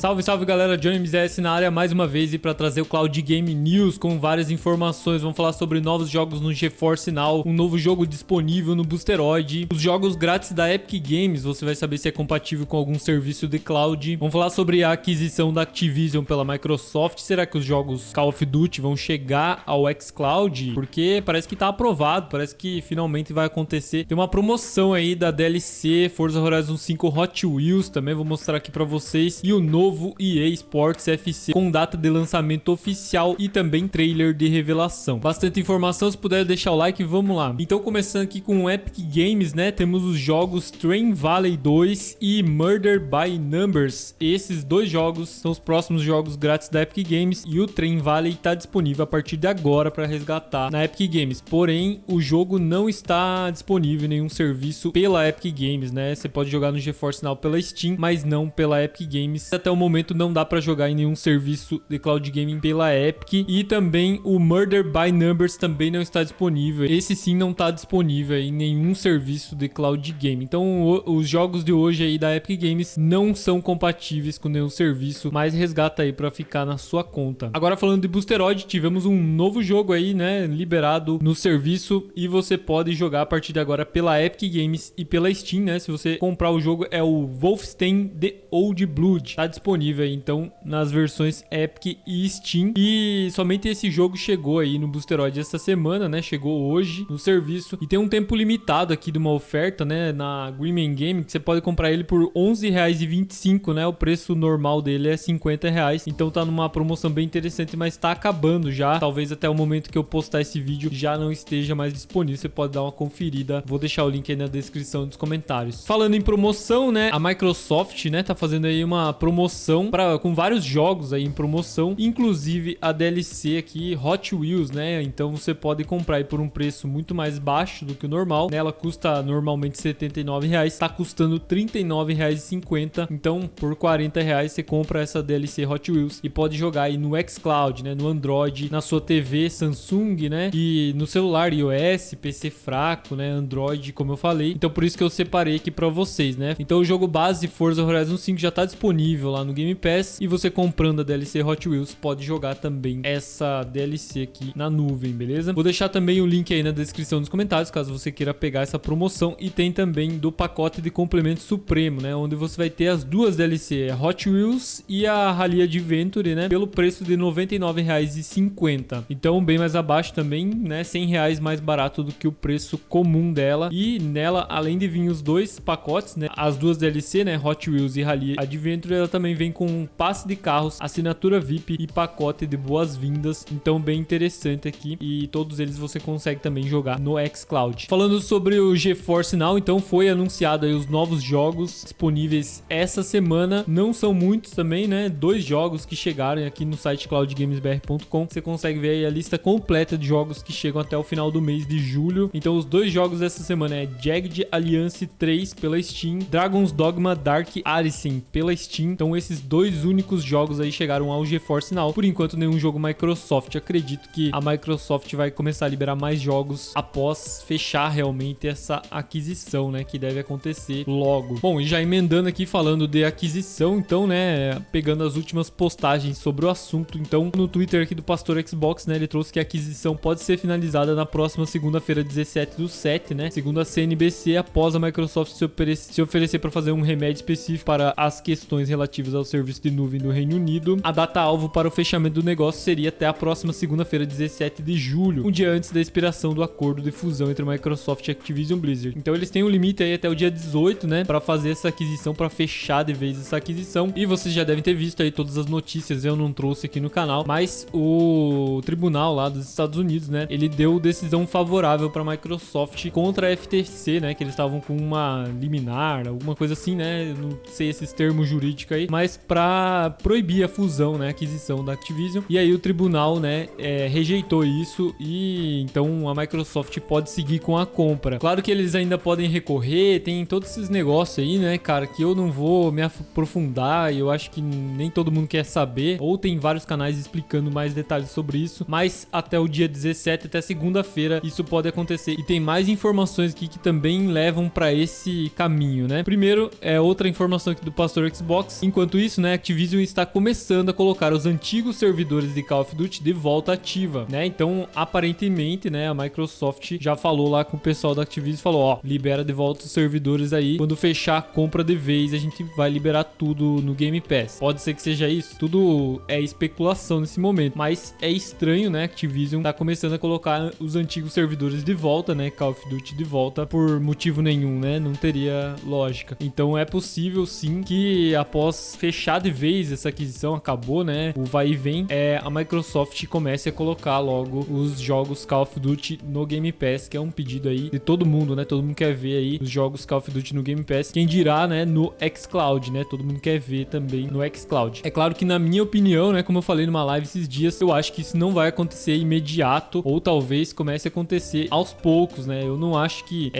Salve, salve galera, Johnny MZS na área mais uma vez e para trazer o Cloud Game News com várias informações. Vamos falar sobre novos jogos no GeForce Now, um novo jogo disponível no Boosteroid, os jogos grátis da Epic Games, você vai saber se é compatível com algum serviço de cloud. Vamos falar sobre a aquisição da Activision pela Microsoft. Será que os jogos Call of Duty vão chegar ao xCloud? Porque parece que tá aprovado, parece que finalmente vai acontecer. Tem uma promoção aí da DLC Forza Horizon 5 Hot Wheels, também vou mostrar aqui para vocês, e o novo EA Sports FC com data de lançamento oficial e também trailer de revelação. Bastante informação, se puder deixar o like, vamos lá. Então começando aqui com o Epic Games, né, temos os jogos Train Valley 2 e Murder by Numbers. Esses dois jogos são os próximos jogos grátis da Epic Games e o Train Valley está disponível a partir de agora para resgatar na Epic Games. Porém, o jogo não está disponível em nenhum serviço pela Epic Games, né? Você pode jogar no GeForce Now pela Steam, mas não pela Epic Games. Até o momento não dá para jogar em nenhum serviço de cloud gaming pela Epic, e também o Murder by Numbers também não está disponível. Esse sim não está disponível em nenhum serviço de cloud gaming. Então os jogos de hoje aí da Epic Games não são compatíveis com nenhum serviço, mas resgata aí para ficar na sua conta. Agora falando de Boosteroid, tivemos um novo jogo aí, né, liberado no serviço e você pode jogar a partir de agora pela Epic Games e pela Steam, né? Se você comprar o jogo, é o Wolfenstein The Old Blood. Tá disponível aí, então, nas versões Epic e Steam. E somente esse jogo chegou aí no Boosteroid essa semana, né? Chegou hoje no serviço e tem um tempo limitado aqui de uma oferta, né, na Greenman Game, que você pode comprar ele por R$11,25, né? O preço normal dele é R$50. Então tá numa promoção bem interessante, mas tá acabando já. Talvez até o momento que eu postar esse vídeo já não esteja mais disponível. Você pode dar uma conferida. Vou deixar o link aí na descrição dos comentários. Falando em promoção, né? A Microsoft, né, tá fazendo aí uma promoção com vários jogos aí em promoção, inclusive a DLC aqui Hot Wheels, né? Então você pode comprar aí por um preço muito mais baixo do que o normal, né? Ela custa normalmente R$79, tá custando R$39,50. Então por R$40 você compra essa DLC Hot Wheels e pode jogar aí no xCloud, né? No Android, na sua TV Samsung, né? E no celular iOS, PC fraco, né? Android, como eu falei. Então por isso que eu separei aqui para vocês, né? Então o jogo base Forza Horizon 5 já tá disponível lá no Game Pass, e você comprando a DLC Hot Wheels pode jogar também essa DLC aqui na nuvem, beleza? Vou deixar também o link aí na descrição dos comentários, caso você queira pegar essa promoção, e tem também do pacote de complemento supremo, né, onde você vai ter as duas DLC, a Hot Wheels e a Rally Adventure, né, pelo preço de R$99,50. Então bem mais abaixo também, né, R$100 mais barato do que o preço comum dela. E nela, além de vir os dois pacotes, né, as duas DLC, né, Hot Wheels e Rally Adventure, ela também vem com um passe de carros, assinatura VIP e pacote de boas-vindas. Então bem interessante aqui, e todos eles você consegue também jogar no xCloud. Falando sobre o GeForce Now, então foi anunciado aí os novos jogos disponíveis essa semana. Não são muitos também, né? 2 jogos que chegaram aqui no site cloudgamesbr.com. Você consegue ver aí a lista completa de jogos que chegam até o final do mês de julho. Então os 2 jogos dessa semana é Jagged Alliance 3 pela Steam, Dragon's Dogma Dark Arisen pela Steam. Então esses 2 únicos jogos aí chegaram ao GeForce Now. Por enquanto nenhum jogo Microsoft. Acredito que a Microsoft vai começar a liberar mais jogos após fechar realmente essa aquisição, né, que deve acontecer logo. Bom, e já emendando aqui falando de aquisição, então, né, pegando as últimas postagens sobre o assunto, então no Twitter aqui do Pastor Xbox, né, ele trouxe que a aquisição pode ser finalizada na próxima segunda-feira, 17/7, né, segundo a CNBC, após a Microsoft se oferecer para fazer um remédio específico para as questões relativas ao serviço de nuvem do Reino Unido. A data-alvo para o fechamento do negócio seria até a próxima segunda-feira, 17 de julho, um dia antes da expiração do acordo de fusão entre Microsoft e Activision Blizzard. Então eles têm um limite aí até o dia 18, né, para fazer essa aquisição, para fechar de vez essa aquisição. E vocês já devem ter visto aí todas as notícias, eu não trouxe aqui no canal, mas o tribunal lá dos Estados Unidos, né, ele deu decisão favorável para Microsoft contra a FTC, né, que eles estavam com uma liminar, alguma coisa assim, né, não sei esses termos jurídicos aí, mas para proibir a fusão, né, a aquisição da Activision. E aí o tribunal, né, rejeitou isso, e então a Microsoft pode seguir com a compra. Claro que eles ainda podem recorrer, tem todos esses negócios aí, né, cara, que eu não vou me aprofundar, e eu acho que nem todo mundo quer saber, ou tem vários canais explicando mais detalhes sobre isso, mas até o dia 17, até segunda-feira, isso pode acontecer. E tem mais informações aqui que também levam para esse caminho, né? Primeiro, outra informação aqui do Pastor Xbox, enquanto Enquanto isso, né, a Activision está começando a colocar os antigos servidores de Call of Duty de volta ativa, né? Então, aparentemente, né, a Microsoft já falou lá com o pessoal da Activision, falou, ó, libera de volta os servidores aí. Quando fechar a compra de vez, a gente vai liberar tudo no Game Pass. Pode ser que seja isso. Tudo é especulação nesse momento, mas é estranho, né? A Activision tá começando a colocar os antigos servidores de volta, né? Call of Duty de volta por motivo nenhum, né? Não teria lógica. Então é possível sim que após fechar de vez essa aquisição, acabou, né? O vai e vem, a Microsoft comece a colocar logo os jogos Call of Duty no Game Pass, que é um pedido aí de todo mundo, né? Todo mundo quer ver aí os jogos Call of Duty no Game Pass. Quem dirá, né? No xCloud, né? Todo mundo quer ver também no xCloud. É claro que na minha opinião, né? Como eu falei numa live esses dias, eu acho que isso não vai acontecer imediato, ou talvez comece a acontecer aos poucos, né? Eu não acho que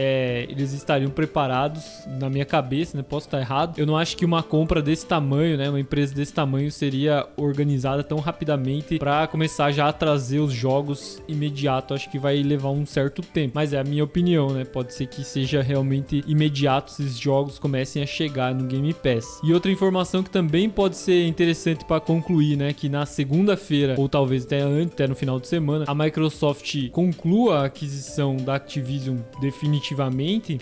eles estariam preparados, na minha cabeça, né? Posso estar errado. Eu não acho que uma compra desse tamanho, né? Uma empresa desse tamanho seria organizada tão rapidamente para começar já a trazer os jogos imediato. Acho que vai levar um certo tempo, mas é a minha opinião, né? Pode ser que seja realmente imediato esses jogos comecem a chegar no Game Pass. E outra informação que também pode ser interessante para concluir, né? Que na segunda-feira, ou talvez até antes, até no final de semana, a Microsoft conclua a aquisição da Activision definitivamente.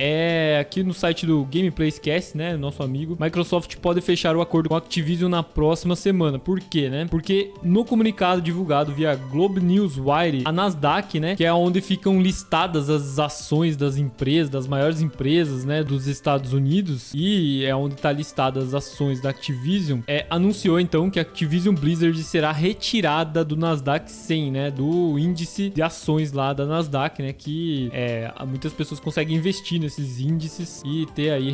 Aqui no site do Gameplayscast, né? Nosso amigo, Microsoft pode fechar o acordo com a Activision na próxima semana. Por quê, né? Porque no comunicado divulgado via GlobeNewsWire, a Nasdaq, né? Que é onde ficam listadas as ações das empresas, das maiores empresas, né? Dos Estados Unidos, e é onde tá listadas as ações da Activision, anunciou então que a Activision Blizzard será retirada do Nasdaq 100, né? Do índice de ações lá da Nasdaq, né? Que muitas pessoas conseguem investir nesses índices e ter aí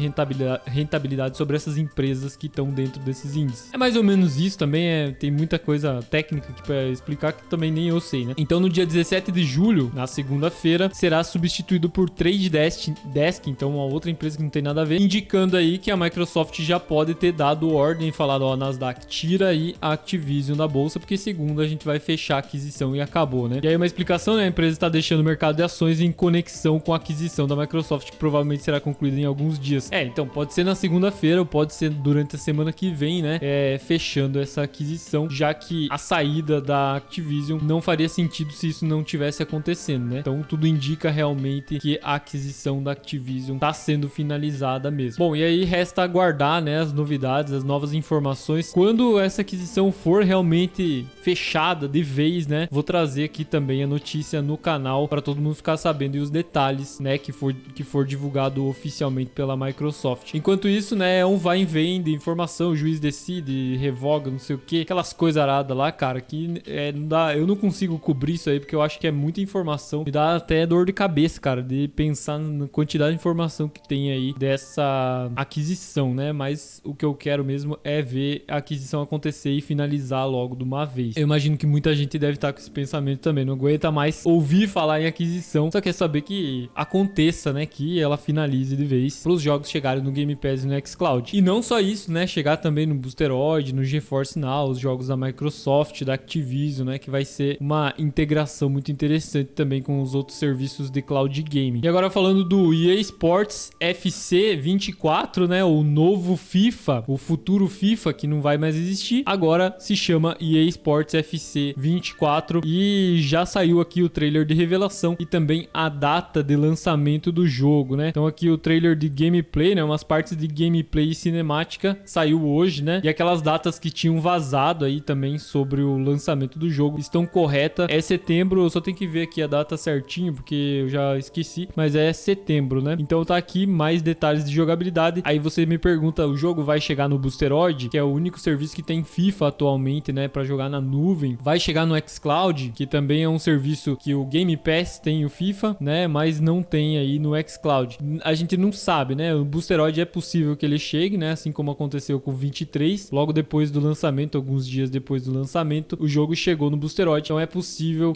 rentabilidade sobre essas empresas que estão dentro desses índices. É mais ou menos isso também, tem muita coisa técnica aqui pra explicar que também nem eu sei, né? Então no dia 17 de julho, na segunda-feira, será substituído por Trade Desk, então uma outra empresa que não tem nada a ver, indicando aí que a Microsoft já pode ter dado ordem e falado, ó, Nasdaq, tira aí a Activision da bolsa, porque segundo a gente vai fechar a aquisição e acabou, né? E aí uma explicação, né? A empresa está deixando o mercado de ações em conexão com a aquisição da Microsoft, que provavelmente será concluída em alguns dias. Então pode ser na segunda-feira ou pode ser durante a semana que vem, né? Fechando essa aquisição, já que a saída da Activision não faria sentido se isso não tivesse acontecendo, né? Então tudo indica realmente que a aquisição da Activision está sendo finalizada mesmo. Bom, e aí resta aguardar, né, as novidades, as novas informações. Quando essa aquisição for realmente fechada de vez, né, vou trazer aqui também a notícia no canal para todo mundo ficar sabendo e os detalhes, né, que for divulgado oficialmente pela Microsoft. Enquanto isso, né, é um vai e vem de informação, o juiz decide, revoga, não sei o que, aquelas coisas aradas lá, cara, que não dá, eu não consigo cobrir isso aí porque eu acho que é muita informação, me dá até dor de cabeça, cara, de pensar na quantidade de informação que tem aí dessa aquisição, né, mas o que eu quero mesmo é ver a aquisição acontecer e finalizar logo de uma vez. Eu imagino que muita gente deve estar com esse pensamento também, não aguenta mais ouvir falar em aquisição, só quer saber que aconteça, né, que ela finalize de vez para os jogos chegarem no Game Pass e no xCloud. E não só isso, né, chegar também no Boosteroid, no GeForce Now, os jogos da Microsoft, da Activision, né, que vai ser uma integração muito interessante também com os outros serviços de cloud gaming. E agora falando do EA Sports FC 24, né, o novo FIFA, o futuro FIFA que não vai mais existir, agora se chama EA Sports FC 24 e já saiu aqui o trailer de revelação e também a data de lançamento do jogo, né? Então aqui o trailer de gameplay, né, umas partes de gameplay e cinemática saiu hoje, né? E aquelas datas que tinham vazado aí também sobre o lançamento do jogo estão corretas. É setembro, eu só tenho que ver aqui a data certinho porque eu já esqueci, mas é setembro, né? Então tá aqui mais detalhes de jogabilidade. Aí você me pergunta, o jogo vai chegar no Boosteroid, que é o único serviço que tem FIFA atualmente, né, para jogar na nuvem. Vai chegar no xCloud, que também é um serviço que o Game Pass tem o FIFA, né, mas não tem aí no xCloud. A gente não sabe, né? O Boosteroid é possível que ele chegue, né, assim como aconteceu com o 23, logo depois do lançamento, alguns dias depois do lançamento, o jogo chegou no Boosteroid. Então é possível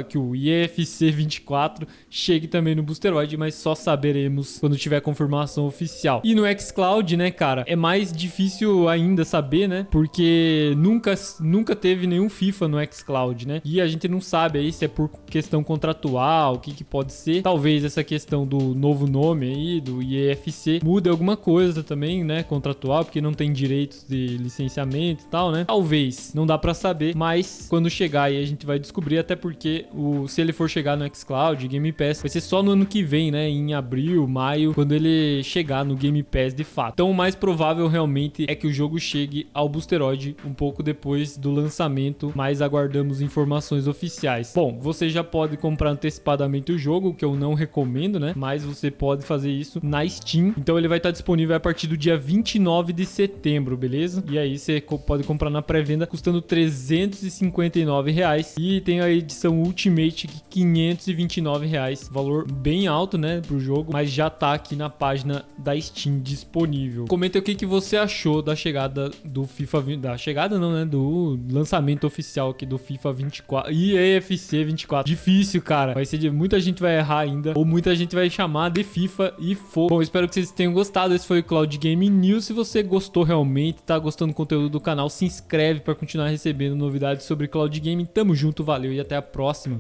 que o EFC 24 chegue também no Boosteroid, mas só saberemos quando tiver confirmação oficial. E no xCloud, né, cara, é mais difícil ainda saber, né, porque nunca teve nenhum FIFA no xCloud, né, e a gente não sabe aí se é por questão contratual, o que pode ser. Talvez essa questão do novo nome aí, do EFC, mude alguma coisa também, né, contratual, porque porque não tem direitos de licenciamento e tal, né? Talvez, não dá pra saber, mas quando chegar aí a gente vai descobrir, até porque se ele for chegar no xCloud, Game Pass, vai ser só no ano que vem, né? Em abril, maio, quando ele chegar no Game Pass de fato. Então o mais provável realmente é que o jogo chegue ao Boosteroid um pouco depois do lançamento, mas aguardamos informações oficiais. Bom, você já pode comprar antecipadamente o jogo, que eu não recomendo, né? Mas você pode fazer isso na Steam. Então ele vai estar disponível a partir do dia 29 de setembro, beleza? E aí você pode comprar na pré-venda custando R$359 e tem a edição Ultimate de R$529, valor bem alto, né, pro jogo, mas já tá aqui na página da Steam disponível. Comenta o que você achou da chegada do FIFA, da chegada não, né, do lançamento oficial aqui do FIFA 24 e EFC 24. Difícil, cara. Vai ser muita gente vai errar ainda, ou muita gente vai chamar de FIFA e for. Bom, espero que vocês tenham gostado. Esse foi o Cloud Game News. Se você gostou realmente, tá gostando do conteúdo do canal, se inscreve para continuar recebendo novidades sobre Cloud Game. Tamo junto, valeu e até a próxima.